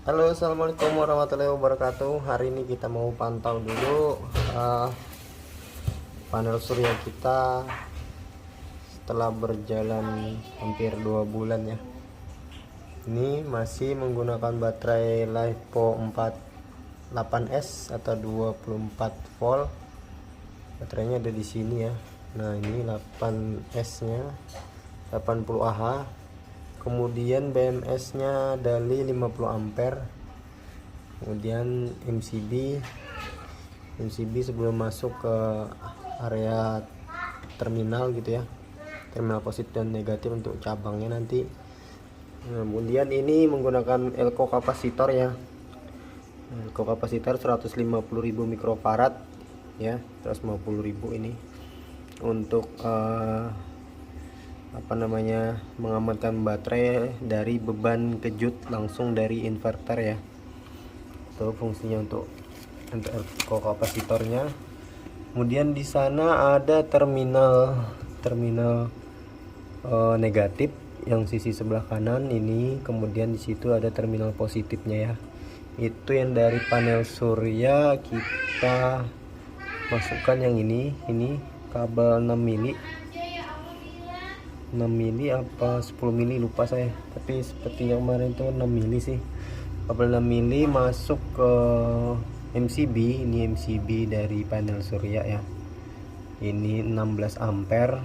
Halo, assalamualaikum warahmatullahi wabarakatuh. Hari ini kita mau pantau dulu panel surya kita setelah berjalan hampir 2 bulan ya. Ini masih menggunakan baterai LiFePO 48S atau 24 volt. Baterainya ada di sini ya. Nah, ini 8S nya 80 Ah. Kemudian BMS nya Dali 50 ampere. Kemudian MCB sebelum masuk ke area terminal gitu ya, terminal positif dan negatif untuk cabangnya nanti. Kemudian ini menggunakan elko kapasitor ya, elko kapasitor 150.000 mikrofarad ya, 150.000 ini untuk mengamankan baterai dari beban kejut langsung dari inverter ya. Itu fungsinya untuk elko kapasitornya. Kemudian di sana ada terminal negatif yang sisi sebelah kanan ini. Kemudian di situ ada terminal positifnya ya. Itu yang dari panel surya kita masukkan yang ini kabel 6 mili apa 10 mili lupa saya, tapi seperti yang kemarin itu 6 mili sih. Kabel 6 mili masuk ke MCB. Ini MCB dari panel surya ya. Ini 16 ampere.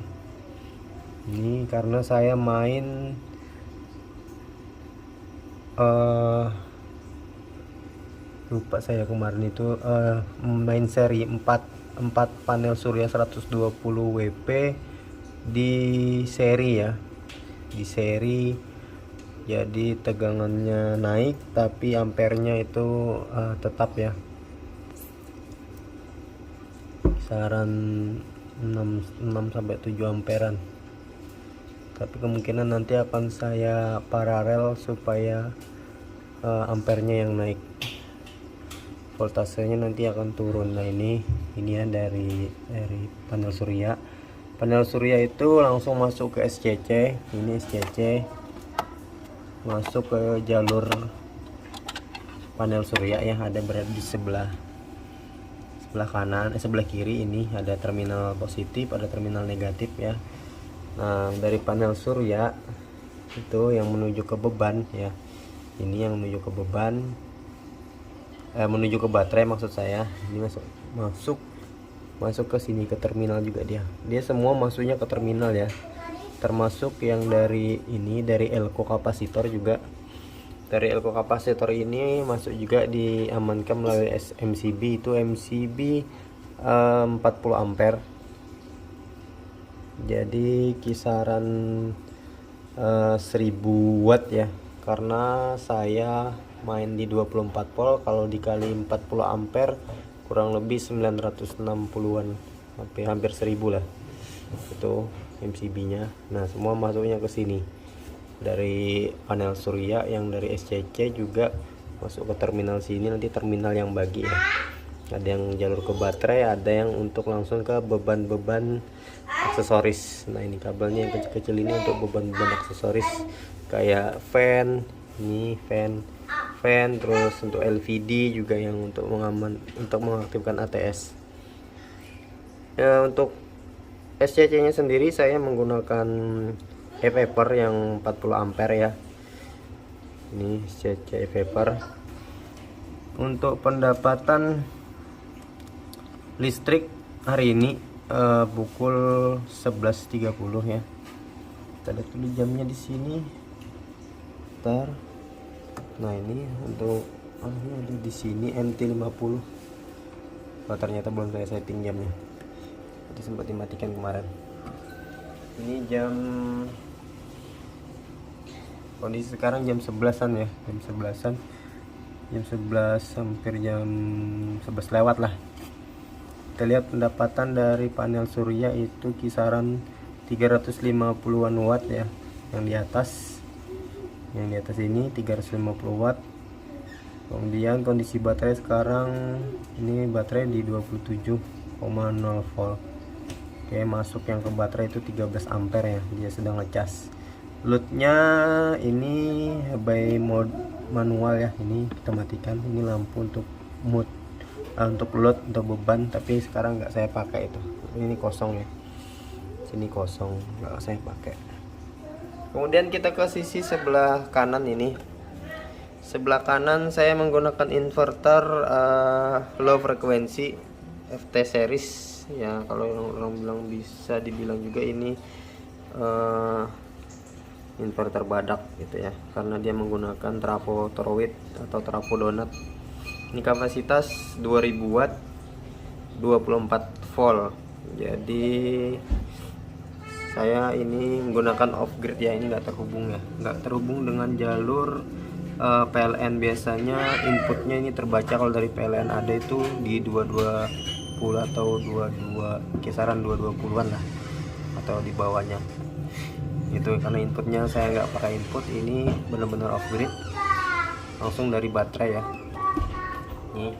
Ini karena saya main lupa saya kemarin itu main seri 4 panel surya 120 WP di seri ya, di seri. Jadi tegangannya naik tapi ampernya itu tetap ya, kisaran 6 sampai 7 amperan. Tapi kemungkinan nanti akan saya paralel supaya ampernya yang naik, voltasenya nanti akan turun. Nah, ini ya dari panel surya. Panel surya itu langsung masuk ke SCC. Ini SCC masuk ke jalur panel surya ya, ada berada di sebelah kanan, sebelah kiri. Ini ada terminal positif, ada terminal negatif ya. Nah, dari panel surya itu yang menuju ke beban ya. Ini yang menuju ke beban, menuju ke baterai maksud saya. Ini masuk ke sini, ke terminal juga dia semua masuknya ke terminal ya, termasuk yang dari elko kapasitor juga. Dari elko kapasitor ini masuk juga diamankan melalui MCB. Itu MCB 40 ampere, jadi kisaran 1000 watt ya. Karena saya main di 24 volt, kalau dikali 40 ampere kurang lebih 960-an, hampir 1000 lah itu MCB nya. Nah, semua masuknya ke sini dari panel surya. Yang dari SCC juga masuk ke terminal sini, nanti terminal yang bagi ya. Ada yang jalur ke baterai, ada yang untuk langsung ke beban-beban aksesoris. Nah, ini kabelnya yang kecil-kecil ini untuk beban-beban aksesoris kayak fan, ini fan, terus untuk LVD juga yang untuk mengaktifkan ATS. Untuk SCC nya sendiri saya menggunakan eVapor yang 40 ampere ya. Ini SCC eVapor. Untuk pendapatan listrik hari ini pukul 11.30 ya. Kita lihat dulu jamnya di sini. Bentar. Nah, ini untuk ada di sini MT50. Oh, ternyata belum saya setting jamnya. Tadi sempat dimatikan kemarin. Ini kondisi sekarang jam 11-an ya, jam 11-an. Jam 11 hampir jam 11 lewat lah. Kita lihat pendapatan dari panel surya itu kisaran 350-an watt ya. Yang di atas ini 350 watt. Kemudian kondisi baterai sekarang ini baterai di 27,0 volt. Oke, masuk yang ke baterai itu 13 ampere ya, dia sedang ngecas. Loadnya ini by mode manual ya. Ini kita matikan. Ini lampu untuk mood, untuk load, untuk beban, tapi sekarang nggak saya pakai itu. Ini kosong ya, sini kosong, nggak saya pakai. Kemudian kita ke sisi sebelah kanan. Ini sebelah kanan saya menggunakan inverter low frekuensi FT series ya, kalau yang orang bilang bisa dibilang juga ini inverter badak gitu ya, karena dia menggunakan trafo toroid atau trafo donat. Ini kapasitas 2000 watt 24 volt. Jadi saya ini menggunakan off grid ya, ini nggak terhubung ya, nggak terhubung dengan jalur PLN. Biasanya inputnya ini terbaca kalau dari PLN ada itu di 220 atau 22, kisaran 220-an lah atau di bawahnya itu, karena inputnya saya nggak pakai input, ini benar-benar off grid langsung dari baterai ya. Ini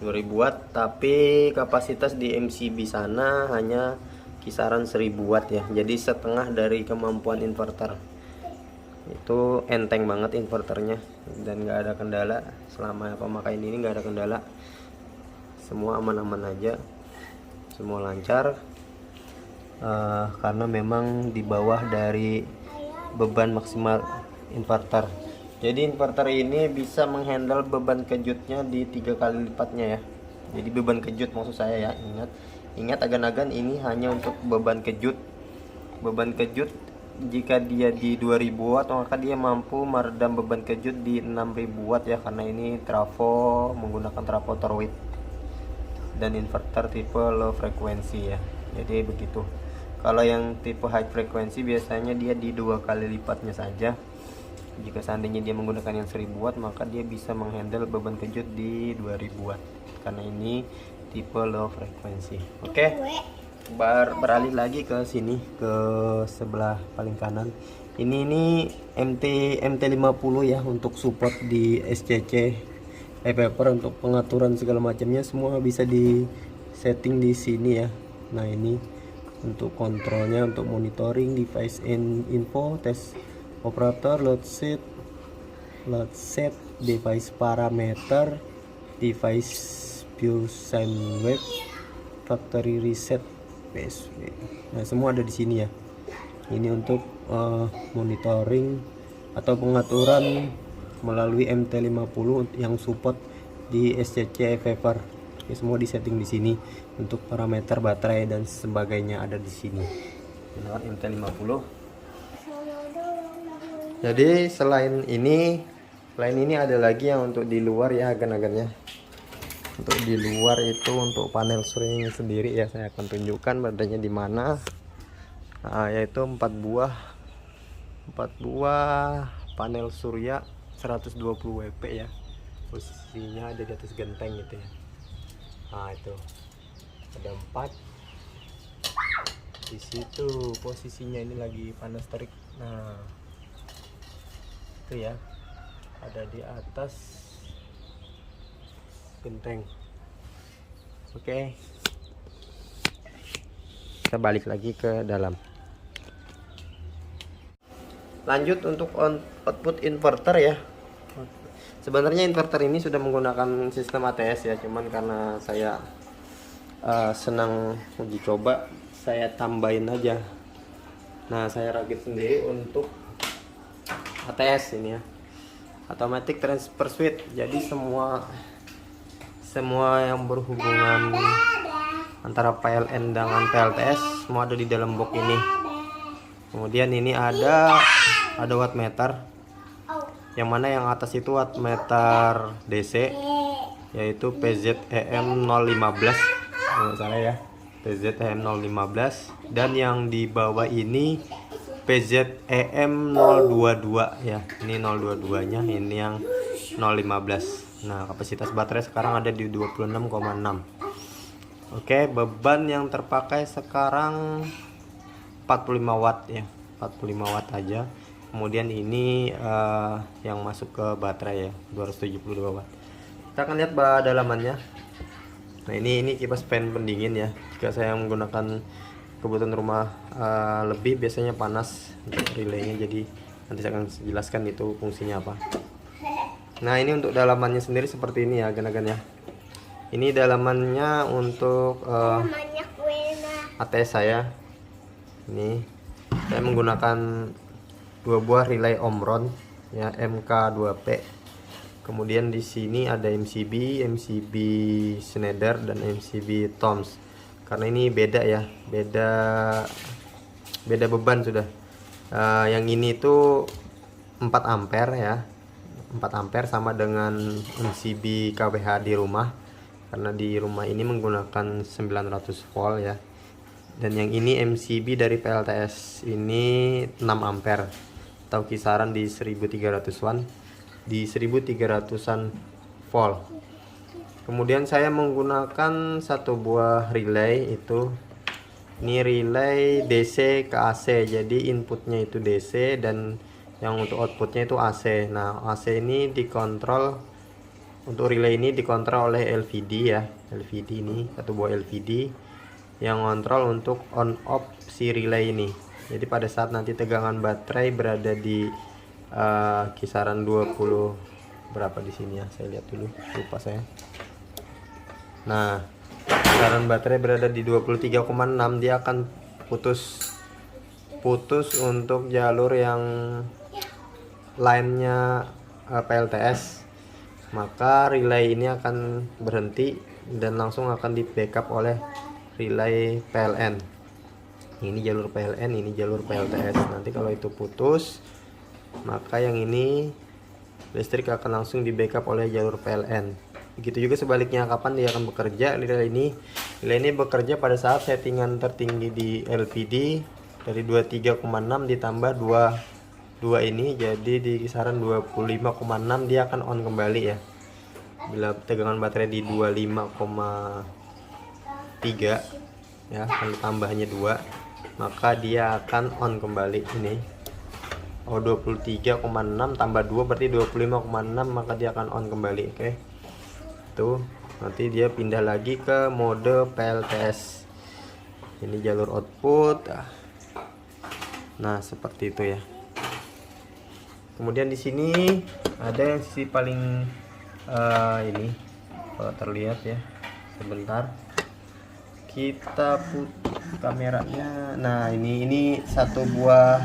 2000 watt, tapi kapasitas di MCB sana hanya kisaran 1000 watt ya, jadi setengah dari kemampuan inverter. Itu enteng banget inverternya dan nggak ada kendala selama pemakaian ini, nggak ada kendala, semua aman-aman aja, semua lancar. Karena memang di bawah dari beban maksimal inverter. Jadi inverter ini bisa menghandle beban kejutnya di 3 kali lipatnya ya. Jadi beban kejut maksud saya ya, ingat agan-agan ini hanya untuk beban kejut. Beban kejut jika dia di 2000 watt maka dia mampu meredam beban kejut di 6000 watt ya, karena ini trafo menggunakan trafo toroid dan inverter tipe low frekuensi ya. Jadi begitu. Kalau yang tipe high frekuensi biasanya dia di 2 kali lipatnya saja. Jika seandainya dia menggunakan yang 1000 watt maka dia bisa menghandle beban kejut di 2000 watt, karena ini tipe low frekuensi. Oke. Beralih lagi ke sini, ke sebelah paling kanan. Ini MT50 ya, untuk support di SCC ePaper, untuk pengaturan segala macamnya semua bisa di setting di sini ya. Nah, ini untuk kontrolnya, untuk monitoring device info, tes operator, load set, device parameter, device view sine wave, factory reset, PSW. Nah, semua ada di sini ya. Ini untuk monitoring atau pengaturan melalui MT50 yang support di SCC ePaper. Ini semua disetting di sini untuk parameter baterai dan sebagainya ada di sini. Menggunakan MT50. Jadi selain ini ada lagi yang untuk di luar ya, agan-agannya. Untuk di luar itu untuk panel suryanya sendiri ya, saya akan tunjukkan badannya di mana. Nah, yaitu 4 buah panel surya 120 WP ya. Posisinya ada di atas genteng gitu ya. Nah, itu ada 4 di situ posisinya, ini lagi panas terik. Nah, itu ya, ada di atas genteng. Oke, kita balik lagi ke dalam. Lanjut untuk output inverter ya. Sebenarnya inverter ini sudah menggunakan sistem ATS ya, cuman karena saya senang uji coba, saya tambahin aja. Nah, saya rakit sendiri untuk ATS ini ya, automatic transfer switch. Jadi semua yang berhubungan antara PLN dengan PLTS semua ada di dalam box ini. Kemudian ini ada wattmeter, yang mana yang atas itu wattmeter DC, yaitu PZEM 015 kalau salah ya, PZEM 015, dan yang di bawah ini PZEM 022 ya, ini 022 nya, ini yang 015. Nah, kapasitas baterai sekarang ada di 26,6. Oke, beban yang terpakai sekarang 45 watt ya, 45 watt aja. Kemudian ini yang masuk ke baterai ya, 272 watt. Kita akan lihat dalamannya. Nah, ini kipas fan pendingin ya. Jika saya menggunakan kebutuhan rumah lebih, biasanya panas untuk relaynya. Jadi nanti saya akan jelaskan itu fungsinya apa. Nah ini untuk dalamannya sendiri seperti ini ya agan-agan ya. Ini dalamannya untuk ATS saya. Ini saya menggunakan dua buah relay Omron ya, MK2P. Kemudian di sini ada MCB Schneider dan MCB Toms. Karena ini beda ya, beda beban sudah. Yang ini tuh 4 ampere ya. 4 ampere sama dengan MCB KWH di rumah. Karena di rumah ini menggunakan 900 volt ya. Dan yang ini MCB dari PLTS ini 6 ampere atau kisaran di 1300-an, di 1300-an volt. Kemudian saya menggunakan satu buah relay itu. Ini relay DC ke AC. Jadi inputnya itu DC dan yang untuk outputnya itu AC. Nah, AC ini dikontrol, untuk relay ini dikontrol oleh LVD ya. LVD ini satu buah LVD yang kontrol untuk on off si relay ini. Jadi pada saat nanti tegangan baterai berada di kisaran 20 berapa di sini ya, saya lihat dulu, lupa saya. Nah, kisaran baterai berada di 23,6, dia akan putus untuk jalur yang lainnya PLTS. Maka relay ini akan berhenti dan langsung akan di backup oleh relay PLN. Ini jalur PLN, ini jalur PLTS. Nanti kalau itu putus, maka yang ini listrik akan langsung di backup oleh jalur PLN. Begitu juga sebaliknya, kapan dia akan bekerja relay ini. Relay ini bekerja pada saat settingan tertinggi di LVD dari 23,6 ditambah 2 ini, jadi di kisaran 25,6 dia akan on kembali ya. Bila tegangan baterai di 25,3 ya, kalau tambahnya 2, maka dia akan on kembali ini. 23,6 tambah 2 berarti 25,6, maka dia akan on kembali. Oke. Tuh, nanti dia pindah lagi ke mode PLTS. Ini jalur output. Nah, seperti itu ya. Kemudian di sini ada yang sisi paling ini, kalau terlihat ya. Sebentar. Kita putar kameranya. Nah, ini satu buah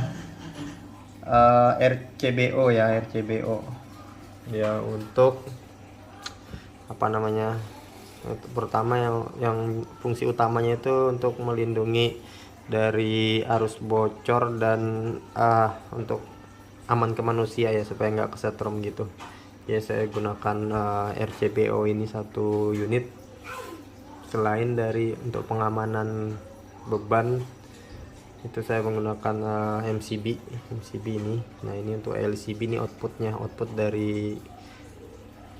RCBO ya, RCBO. Ya, untuk apa namanya? Untuk pertama yang fungsi utamanya itu untuk melindungi dari arus bocor dan untuk aman ke manusia ya, supaya nggak kesetrum gitu. Ya, saya gunakan RCBO ini satu unit. Selain dari untuk pengamanan beban, itu saya menggunakan MCB ini. Nah, ini untuk LCB, ini outputnya, output dari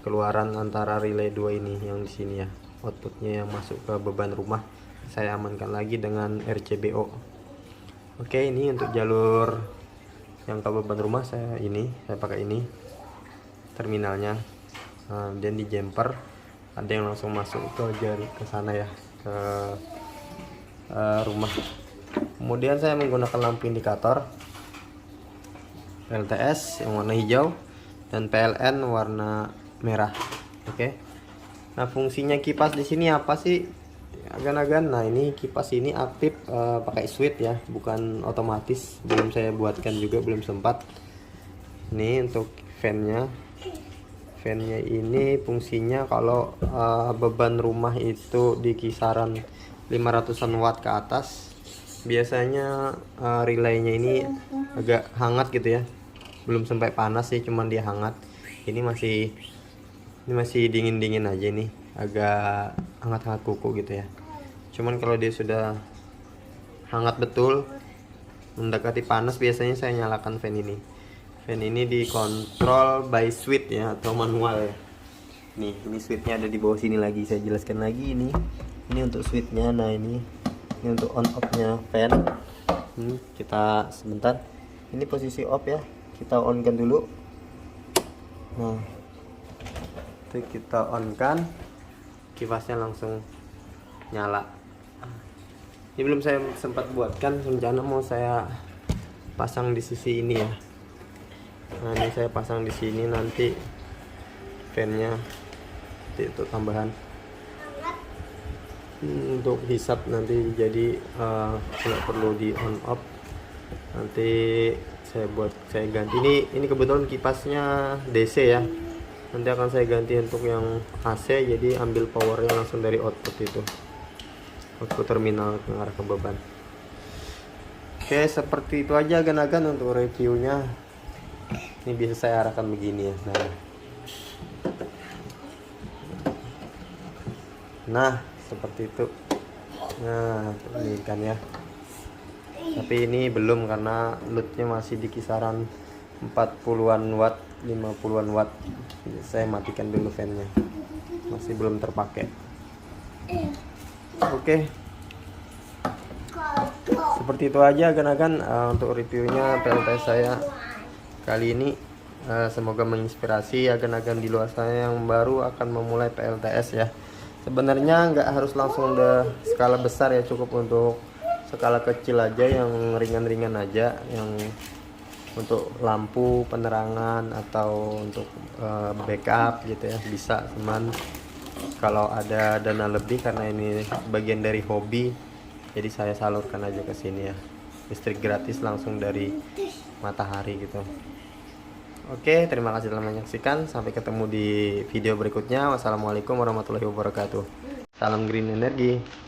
keluaran antara relay 2 ini yang di sini ya. Outputnya yang masuk ke beban rumah saya amankan lagi dengan RCBO. Oke, ini untuk jalur yang ke beban rumah saya pakai ini terminalnya. Dan di jumper ada yang langsung masuk ke sana ya, ke rumah. Kemudian saya menggunakan lampu indikator LTS yang warna hijau dan PLN warna merah. Oke. Nah, fungsinya kipas di sini apa sih agan-agan? Nah, ini kipas ini aktif pakai switch ya, bukan otomatis. Belum saya buatkan juga, belum sempat. Ini untuk fan-nya ini fungsinya kalau beban rumah itu di kisaran 500-an watt ke atas, biasanya relaynya ini agak hangat gitu ya. Belum sampai panas sih, cuman dia hangat. Ini masih dingin-dingin aja nih, agak hangat-hangat kuku gitu ya. Cuman kalau dia sudah hangat betul, mendekati panas, biasanya saya nyalakan fan ini. Fan ini dikontrol by switch ya, atau manual ya. Nih, ini switchnya ada di bawah sini lagi. Saya jelaskan lagi ini. Ini untuk switchnya. Nah, ini untuk on off-nya fan. Kita sebentar. Ini posisi off ya. Kita on kan dulu. Nah, itu kita on kan, kipasnya langsung nyala. Ini belum saya sempat buatkan, rencana mau saya pasang di sisi ini ya. Nah, ini saya pasang di sini, nanti fan-nya itu tambahan untuk hisap nanti, jadi nggak perlu di on off. Nanti saya ganti. Ini kebetulan kipasnya DC ya, nanti akan saya ganti untuk yang AC, jadi ambil powernya langsung dari output itu, output terminal mengarah ke beban. Oke, seperti itu aja agan-agan untuk reviewnya. Ini bisa saya arahkan begini ya. Nah seperti itu. Nah ini kan ya, tapi ini belum karena loadnya masih di kisaran 40-an watt, 50-an watt. Jadi saya matikan dulu fan-nya, masih belum terpakai. Oke, seperti itu aja agan-agan untuk reviewnya PLTS saya kali ini. Semoga menginspirasi agan-agan di luar sana yang baru akan memulai PLTS ya. Sebenarnya nggak harus langsung udah skala besar ya, cukup untuk skala kecil aja, yang ringan-ringan aja, yang untuk lampu penerangan atau untuk backup gitu ya, bisa. Cuman kalau ada dana lebih, karena ini bagian dari hobi, jadi saya salurkan aja ke sini ya, listrik gratis langsung dari matahari gitu. Oke, terima kasih telah menyaksikan. Sampai ketemu di video berikutnya. Wassalamualaikum warahmatullahi wabarakatuh. Salam green energy.